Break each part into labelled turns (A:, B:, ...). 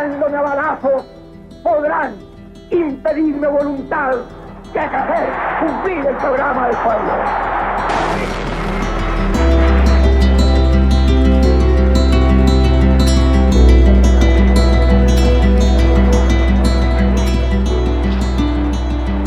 A: tirándome a balazos, podrán impedir mi voluntad de hacer cumplir el programa del pueblo.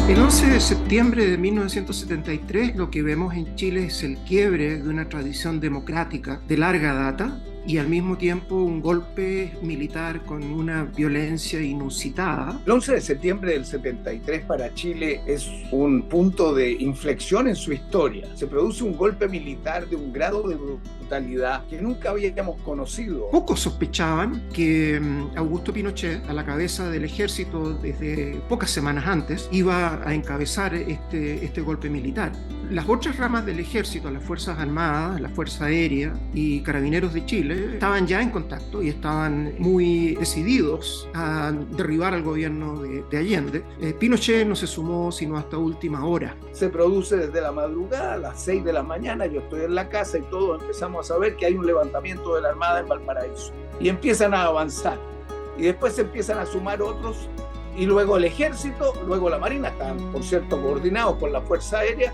B: El 11 de septiembre de 1973 lo que vemos en Chile es el quiebre de una tradición democrática de larga data y al mismo tiempo un golpe militar con una violencia inusitada.
C: El 11 de septiembre del 73 para Chile es un punto de inflexión en su historia. Se produce un golpe militar de un grado de brutalidad que nunca habíamos conocido.
B: Pocos sospechaban que Augusto Pinochet, a la cabeza del ejército desde pocas semanas antes, iba a encabezar este golpe militar. Las otras ramas del ejército, las Fuerzas Armadas, la Fuerza Aérea y Carabineros de Chile, estaban ya en contacto y estaban muy decididos a derribar al gobierno de Allende. Pinochet no se sumó sino hasta última hora.
C: Se produce desde la madrugada, a las 6 de la mañana, yo estoy en la casa y todos empezamos a saber que hay un levantamiento de la Armada en Valparaíso. Y empiezan a avanzar. Y después se empiezan a sumar otros, y luego el ejército, luego la Marina, están por cierto coordinados con la Fuerza Aérea,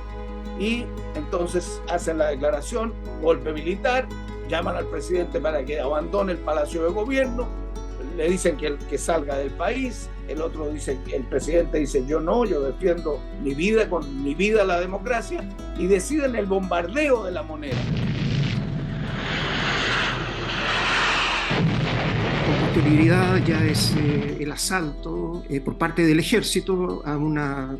C: y entonces hacen la declaración, golpe militar, llaman al presidente para que abandone el Palacio de Gobierno, le dicen que salga del país, el otro dice, el presidente dice, yo no, yo defiendo mi vida, con mi vida la democracia, y deciden el bombardeo de La Moneda.
B: Con posterioridad ya es el asalto por parte del ejército a una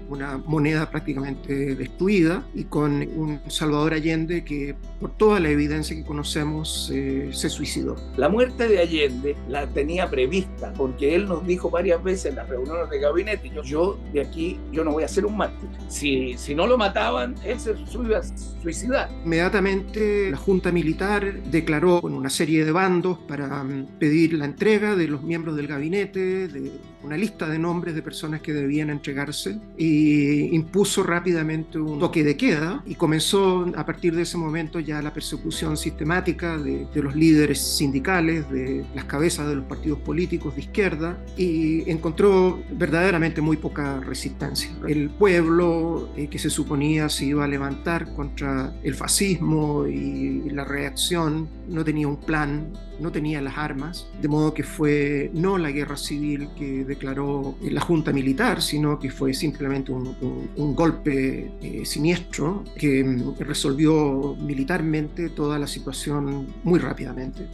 B: moneda prácticamente destruida y con un Salvador Allende que por toda la evidencia que conocemos se suicidó.
C: La muerte de Allende la tenía prevista porque él nos dijo varias veces en las reuniones de gabinete, yo de aquí yo no voy a ser un mártir. Si no lo mataban, él se iba a suicidar.
B: Inmediatamente la Junta Militar declaró con una serie de bandos para pedir la entrega de los miembros del gabinete, de una lista de nombres de personas que debían entregarse, y impuso rápidamente un toque de queda y comenzó a partir de ese momento ya la persecución sistemática de los líderes sindicales, de las cabezas de los partidos políticos de izquierda, y encontró verdaderamente muy poca resistencia. El pueblo que se suponía se iba a levantar contra el fascismo y la reacción no tenía un plan, no tenía las armas, de modo que fue no la guerra civil que declaró la Junta Militar, sino que fue simplemente un golpe siniestro que resolvió militarmente toda la situación muy rápidamente.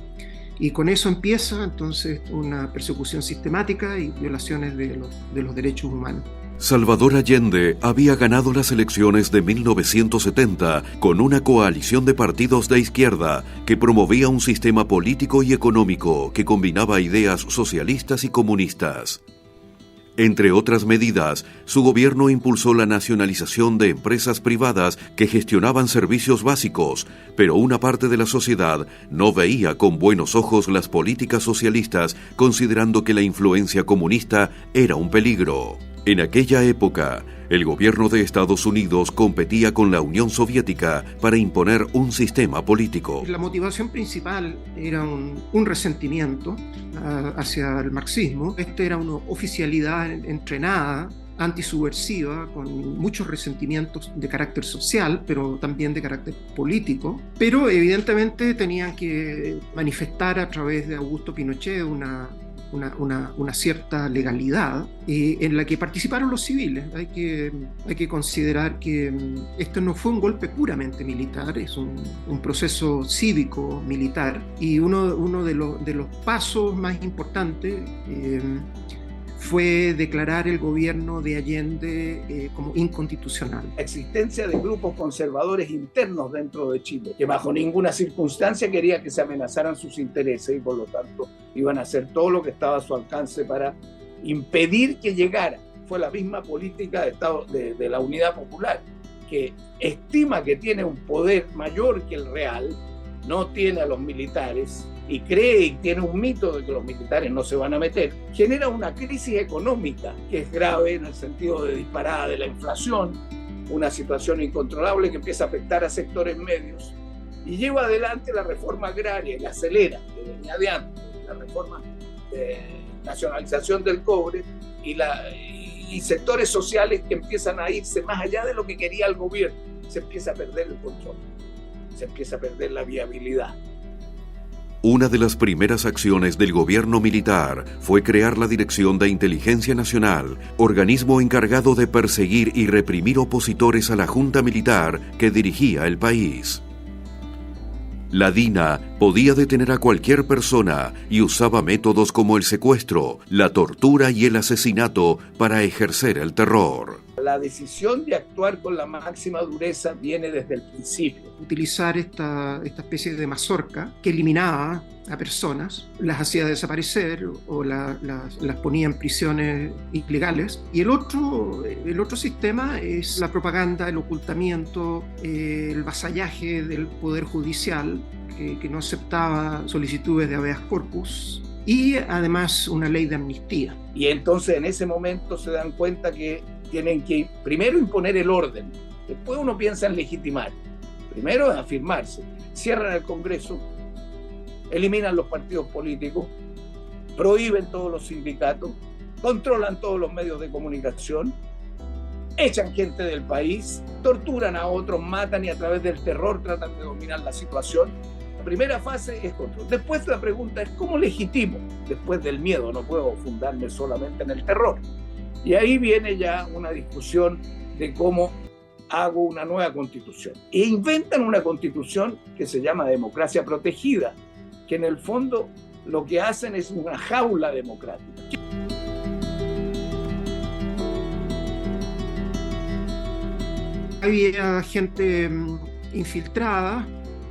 B: Y con eso empieza entonces una persecución sistemática y violaciones de los derechos humanos.
D: Salvador Allende había ganado las elecciones de 1970 con una coalición de partidos de izquierda que promovía un sistema político y económico que combinaba ideas socialistas y comunistas. Entre otras medidas, su gobierno impulsó la nacionalización de empresas privadas que gestionaban servicios básicos, pero una parte de la sociedad no veía con buenos ojos las políticas socialistas, considerando que la influencia comunista era un peligro. En aquella época, el gobierno de Estados Unidos competía con la Unión Soviética para imponer un sistema político.
B: La motivación principal era un resentimiento hacia el marxismo. Era una oficialidad entrenada, antisubversiva, con muchos resentimientos de carácter social, pero también de carácter político. Pero evidentemente tenían que manifestar a través de Augusto Pinochet una cierta legalidad en la que participaron los civiles. Hay que considerar que esto no fue un golpe puramente militar, es un proceso cívico militar, y uno de los pasos más importantes fue declarar el gobierno de Allende como inconstitucional.
C: La existencia de grupos conservadores internos dentro de Chile, que bajo ninguna circunstancia quería que se amenazaran sus intereses y por lo tanto iban a hacer todo lo que estaba a su alcance para impedir que llegara. Fue la misma política de la Unidad Popular, que estima que tiene un poder mayor que el real, no tiene a los militares y cree y tiene un mito de que los militares no se van a meter, genera una crisis económica que es grave en el sentido de disparada de la inflación, una situación incontrolable que empieza a afectar a sectores medios y lleva adelante la reforma agraria y la acelera, que venía de antes, la reforma nacionalización del cobre y sectores sociales que empiezan a irse más allá de lo que quería el gobierno. Se empieza a perder el control, se empieza a perder la viabilidad.
D: Una de las primeras acciones del gobierno militar fue crear la Dirección de Inteligencia Nacional, organismo encargado de perseguir y reprimir opositores a la junta militar que dirigía el país. La DINA podía detener a cualquier persona y usaba métodos como el secuestro, la tortura y el asesinato para ejercer el terror.
C: La decisión de actuar con la máxima dureza viene desde el principio.
B: Utilizar esta especie de mazorca que eliminaba a personas, las hacía desaparecer o las ponía en prisiones ilegales. Y el otro sistema es la propaganda, el ocultamiento, el vasallaje del Poder Judicial, que no aceptaba solicitudes de habeas corpus, y además una ley de amnistía.
C: Y entonces en ese momento se dan cuenta que tienen que primero imponer el orden, después uno piensa en legitimar, primero es afirmarse, cierran el Congreso, eliminan los partidos políticos, prohíben todos los sindicatos, controlan todos los medios de comunicación, echan gente del país, torturan a otros, matan y a través del terror tratan de dominar la situación. La primera fase es control. Después la pregunta es ¿cómo legitimo? Después del miedo, no puedo fundarme solamente en el terror. Y ahí viene ya una discusión de cómo hago una nueva constitución. E inventan una constitución que se llama democracia protegida, que en el fondo lo que hacen es una jaula democrática.
B: Había gente infiltrada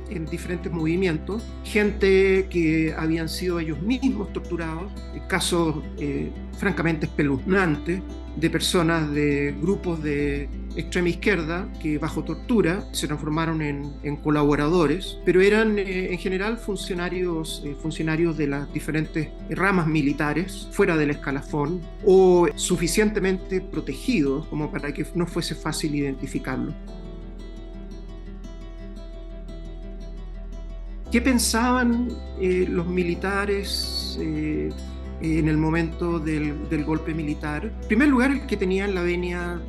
B: en diferentes movimientos, gente que habían sido ellos mismos torturados, casos francamente espeluznantes de personas de grupos de extrema izquierda que bajo tortura se transformaron en colaboradores, pero eran en general funcionarios de las diferentes ramas militares fuera del escalafón o suficientemente protegidos como para que no fuese fácil identificarlos. ¿Qué pensaban los militares en el momento del golpe militar? En primer lugar, el que tenían la venia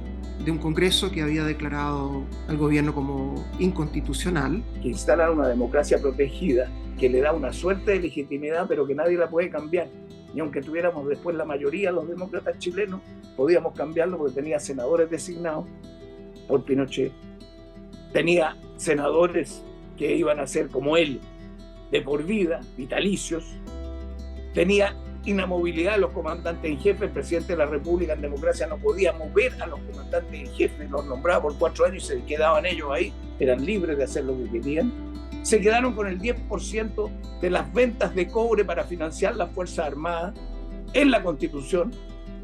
B: de un Congreso que había declarado al gobierno como inconstitucional.
C: Que instalan una democracia protegida que le da una suerte de legitimidad, pero que nadie la puede cambiar. Y aunque tuviéramos después la mayoría, los demócratas chilenos, podíamos cambiarlo porque tenía senadores designados por Pinochet. Tenía senadores que iban a ser como él, de por vida, vitalicios. Tenía inamovilidad de los comandantes en jefe. El presidente de la República en democracia no podía mover a los comandantes en jefe, los nombraba por 4 años y se quedaban ellos ahí, eran libres de hacer lo que querían. Se quedaron con el 10% de las ventas de cobre para financiar las Fuerzas Armadas en la Constitución,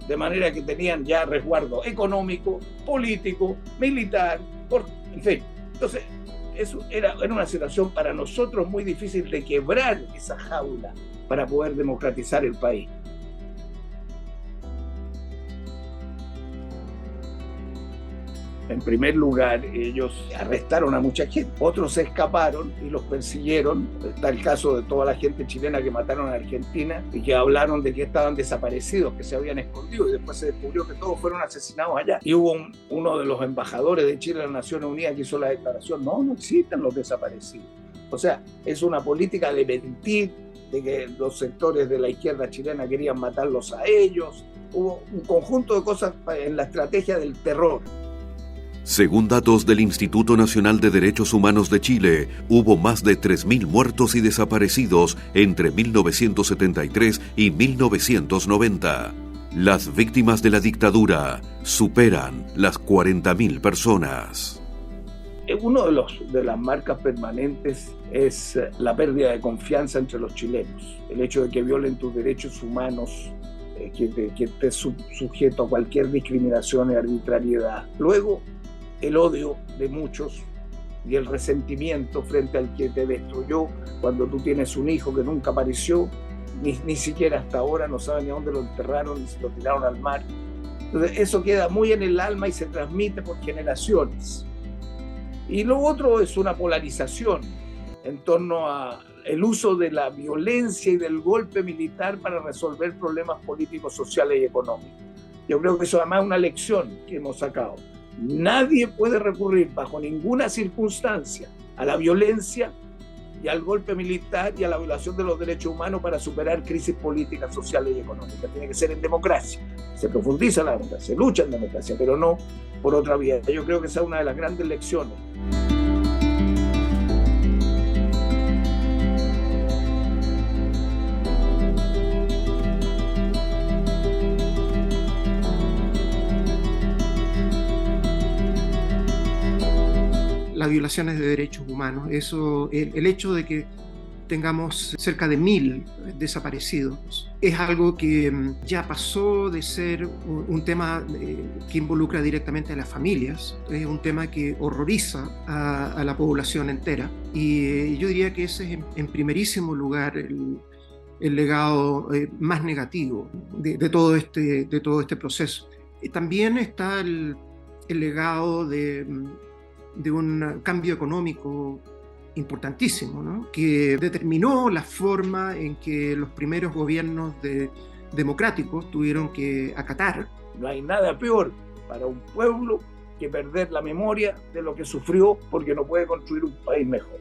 C: de manera que tenían ya resguardo económico, político, militar, en fin. Entonces, eso era una situación para nosotros muy difícil de quebrar esa jaula para poder democratizar el país. En primer lugar, ellos arrestaron a mucha gente. Otros se escaparon y los persiguieron. Está el caso de toda la gente chilena que mataron a Argentina y que hablaron de que estaban desaparecidos, que se habían escondido, y después se descubrió que todos fueron asesinados allá. Y hubo uno de los embajadores de Chile en las Naciones Unidas que hizo la declaración: no existen los desaparecidos. O sea, es una política de mentir, de que los sectores de la izquierda chilena querían matarlos a ellos. Hubo un conjunto de cosas en la estrategia del terror.
D: Según datos del Instituto Nacional de Derechos Humanos de Chile, hubo más de 3.000 muertos y desaparecidos entre 1973 y 1990. Las víctimas de la dictadura superan las 40.000 personas.
C: Uno de las marcas permanentes es la pérdida de confianza entre los chilenos. El hecho de que violen tus derechos humanos, que estés sujeto a cualquier discriminación y arbitrariedad. Luego, el odio de muchos y el resentimiento frente al que te destruyó cuando tú tienes un hijo que nunca apareció, ni siquiera hasta ahora, no saben ni a dónde lo enterraron, ni si lo tiraron al mar. Entonces, eso queda muy en el alma y se transmite por generaciones. Y lo otro es una polarización en torno a el uso de la violencia y del golpe militar para resolver problemas políticos, sociales y económicos. Yo creo que eso además es una lección que hemos sacado. Nadie puede recurrir bajo ninguna circunstancia a la violencia y al golpe militar y a la violación de los derechos humanos para superar crisis políticas, sociales y económicas. Tiene que ser en democracia. Se profundiza la democracia, se lucha en democracia, pero no por otra vía. Yo creo que esa es una de las grandes lecciones.
B: Las violaciones de derechos humanos, el hecho de que tengamos cerca de 1000 desaparecidos es algo que ya pasó de ser un tema que involucra directamente a las familias, es un tema que horroriza a la población entera, y yo diría que ese es en primerísimo lugar el legado más negativo de todo este proceso. También está el legado de un cambio económico importantísimo, ¿no? Que determinó la forma en que los primeros gobiernos democráticos tuvieron que acatar.
C: No hay nada peor para un pueblo que perder la memoria de lo que sufrió porque no puede construir un país mejor.